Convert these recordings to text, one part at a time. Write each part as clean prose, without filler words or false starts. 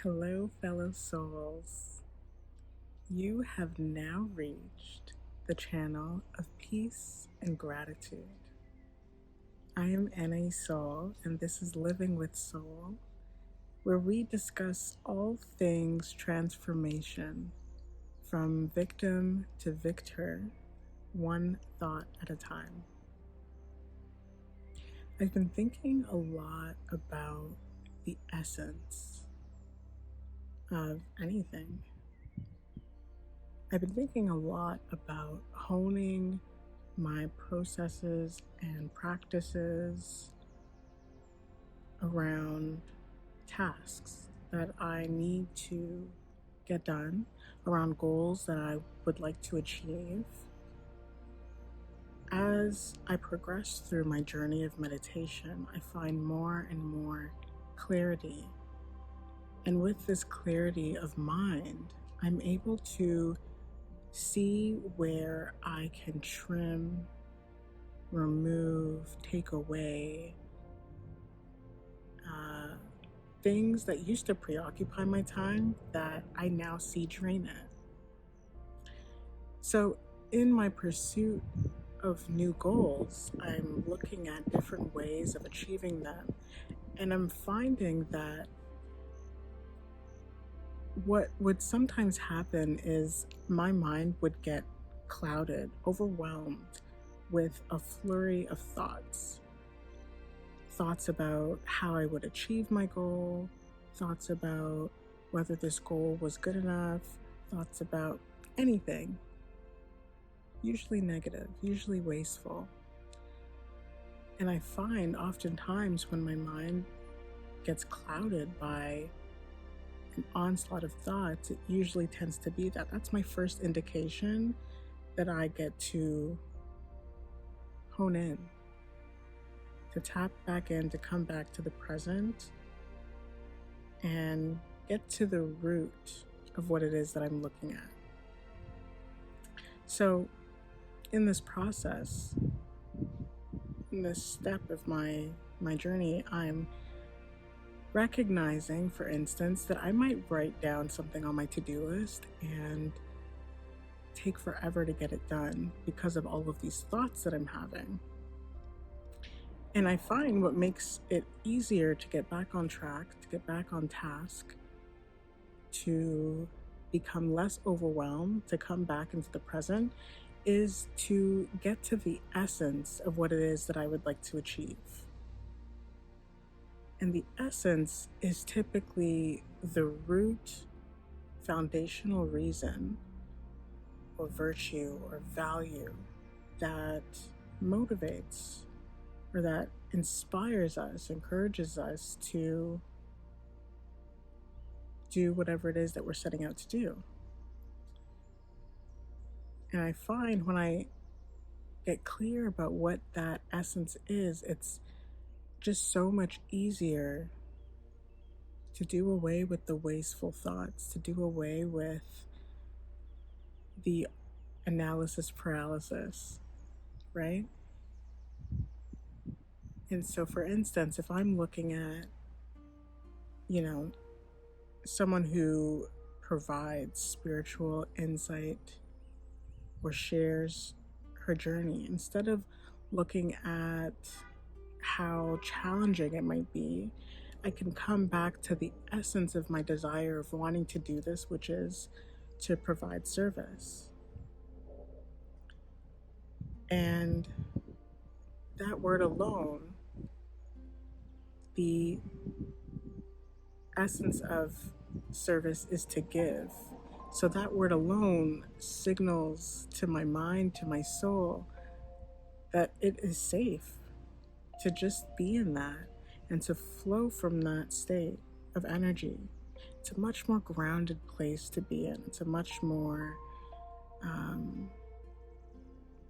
Hello, fellow souls. You have now reached the channel of peace and gratitude. I am Anna Soul, and this is Living with Soul, where we discuss all things transformation, from victim to victor, one thought at a time. I've been thinking a lot about the essence of anything. I've been thinking a lot about honing my processes and practices around tasks that I need to get done, around goals that I would like to achieve. As I progress through my journey of meditation, I find more and more clarity. And with this clarity of mind, I'm able to see where I can trim, remove, take away things that used to preoccupy my time that I now see drain it. So, in my pursuit of new goals, I'm looking at different ways of achieving them, and I'm finding that what would sometimes happen is my mind would get clouded, overwhelmed with a flurry of thoughts. Thoughts about how I would achieve my goal, thoughts about whether this goal was good enough, thoughts about anything, usually negative, usually wasteful. And I find oftentimes when my mind gets clouded by an onslaught of thoughts, it usually tends to be that. That's my first indication that I get to hone in, to tap back in, to come back to the present and get to the root of what it is that I'm looking at. So, in this process, in this step of my journey, I'm recognizing, for instance, that I might write down something on my to-do list and take forever to get it done because of all of these thoughts that I'm having. And I find what makes it easier to get back on track, to get back on task, to become less overwhelmed, to come back into the present, is to get to the essence of what it is that I would like to achieve. And the essence is typically the root foundational reason or virtue or value that motivates or that inspires us, encourages us to do whatever it is that we're setting out to do. And I find when I get clear about what that essence is, it's just so much easier to do away with the wasteful thoughts, to do away with the analysis paralysis, right? And so, for instance, if I'm looking at, someone who provides spiritual insight or shares her journey, instead of looking at how challenging it might be, I can come back to the essence of my desire of wanting to do this, which is to provide service. And that word alone, the essence of service is to give. So that word alone signals to my mind, to my soul, that it is safe to just be in that and to flow from that state of energy. It's a much more grounded place to be in. It's a much more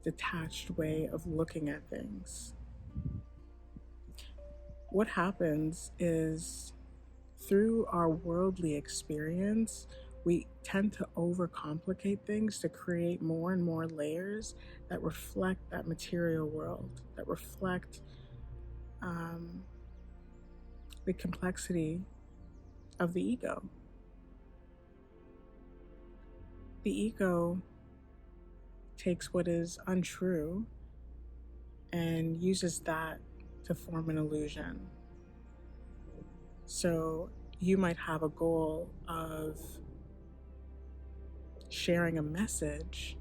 detached way of looking at things. What happens is, through our worldly experience, we tend to overcomplicate things to create more and more layers that reflect that material world, that reflect the complexity of the ego. The ego takes what is untrue and uses that to form an illusion. So you might have a goal of sharing a message,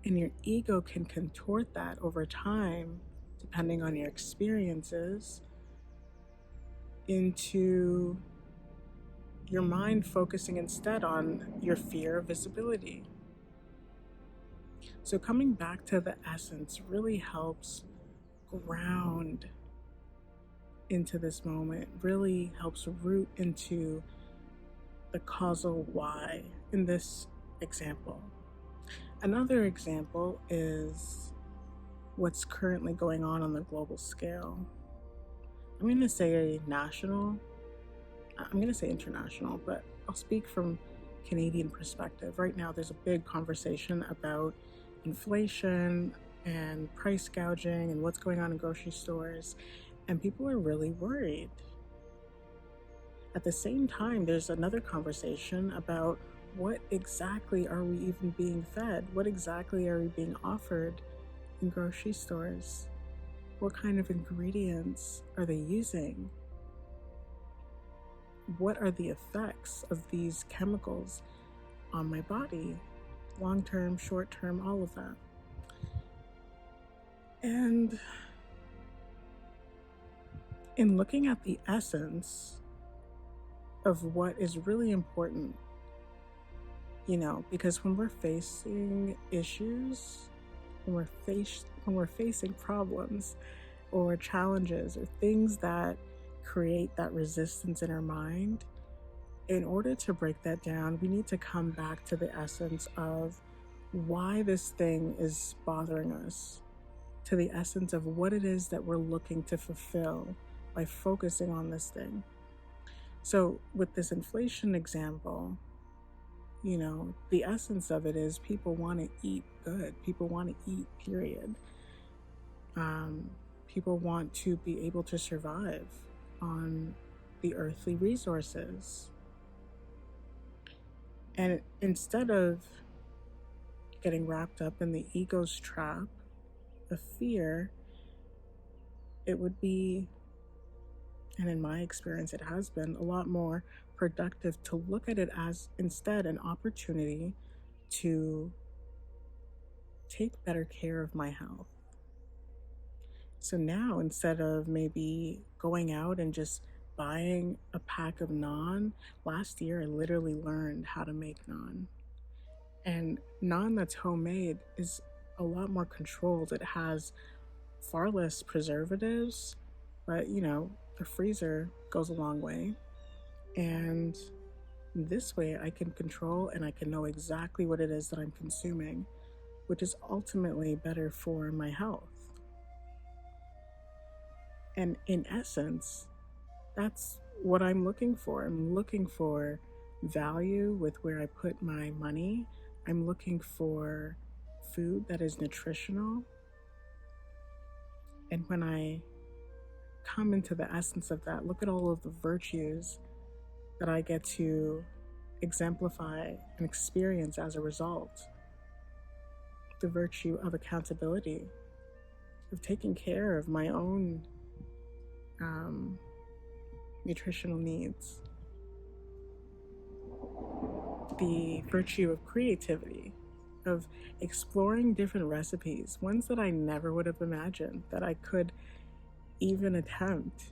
and your ego can contort that over time, depending on your experiences, into your mind focusing instead on your fear of visibility. So coming back to the essence really helps ground into this moment, really helps root into the causal why in this example. Another example is what's currently going on the global scale. I'm going to say national, I'm going to say international, but I'll speak from Canadian perspective. Right now, there's a big conversation about inflation and price gouging and what's going on in grocery stores, and people are really worried. At the same time, there's another conversation about what exactly are we even being fed? What exactly are we being offered in grocery stores? What kind of ingredients are they using? What are the effects of these chemicals on my body? Long term, short term, all of that. And in looking at the essence of what is really important, because when we're facing issues, when we're facing problems or challenges or things that create that resistance in our mind, in order to break that down, we need to come back to the essence of why this thing is bothering us, to the essence of what it is that we're looking to fulfill by focusing on this thing. So with this inflation example, the essence of it is people want to eat good. People want to eat, period. People want to be able to survive on the earthly resources. And instead of getting wrapped up in the ego's trap of fear, it would be, and in my experience it has been, a lot more productive to look at it as instead an opportunity to take better care of my health. So now, instead of maybe going out and just buying a pack of naan, last year I literally learned how to make naan. And naan that's homemade is a lot more controlled. It has far less preservatives, but the freezer goes a long way. And this way I can control and I can know exactly what it is that I'm consuming, which is ultimately better for my health. And in essence, that's what I'm looking for. I'm looking for value with where I put my money. I'm looking for food that is nutritional. And when I come into the essence of that, look at all of the virtues that I get to exemplify and experience as a result. The virtue of accountability, of taking care of my own nutritional needs. The virtue of creativity, of exploring different recipes, ones that I never would have imagined that I could even attempt,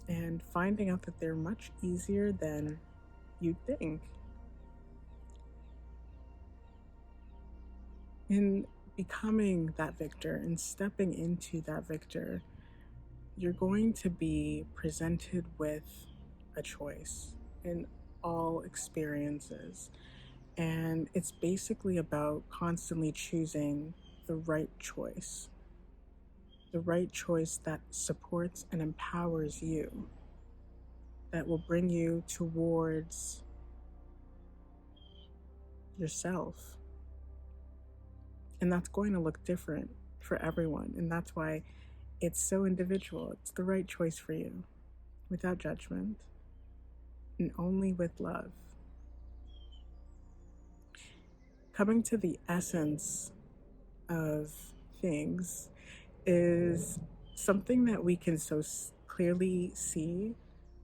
and finding out that they're much easier than you'd think. In becoming that victor and stepping into that victor, you're going to be presented with a choice in all experiences. And it's basically about constantly choosing the right choice that supports and empowers you, that will bring you towards yourself. And that's going to look different for everyone. And that's why it's so individual. It's the right choice for you, without judgment. and only with love. Coming to the essence of things is something that we can so clearly see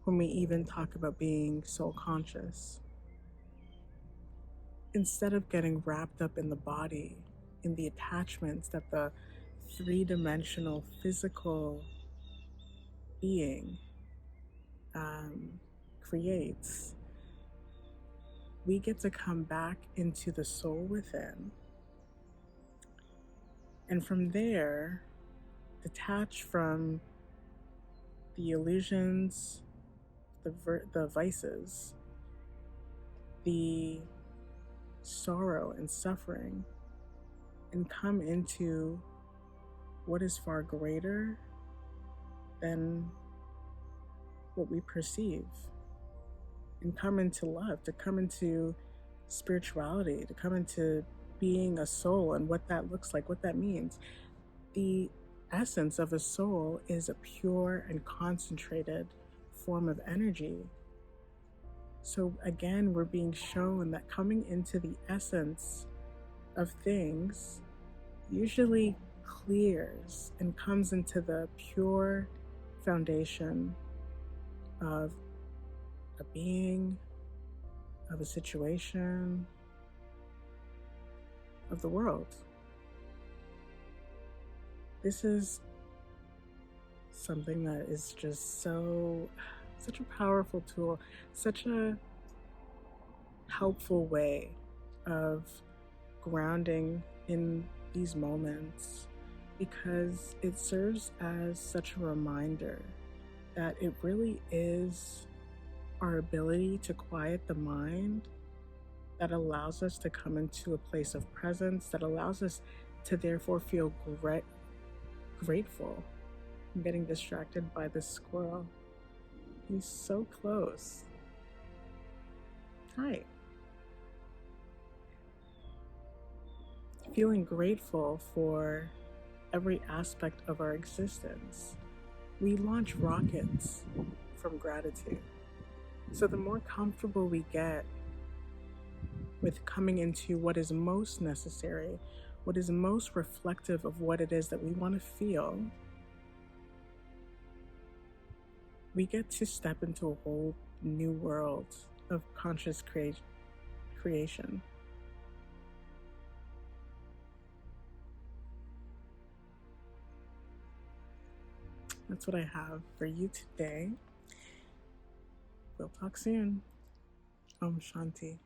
when we even talk about being soul conscious. Instead of getting wrapped up in the body, in the attachments that the three-dimensional physical being creates, we get to come back into the soul within. And from there, detach from the illusions, the vices, the sorrow and suffering, and come into what is far greater than what we perceive, and come into love, to come into spirituality, to come into being a soul and what that looks like, what that means. The essence of a soul is a pure and concentrated form of energy. So again, we're being shown that coming into the essence of things usually clears and comes into the pure foundation of a being, of a situation, of the world. This is something that is just such a powerful tool, such a helpful way of grounding in these moments, because it serves as such a reminder that it really is our ability to quiet the mind that allows us to come into a place of presence, that allows us to therefore feel grateful. I'm getting distracted by this squirrel. He's so close. Hi. Feeling grateful for every aspect of our existence. We launch rockets from gratitude. So the more comfortable we get with coming into what is most necessary, what is most reflective of what it is that we want to feel, we get to step into a whole new world of conscious creation. That's what I have for you today. We'll talk soon. Om Shanti.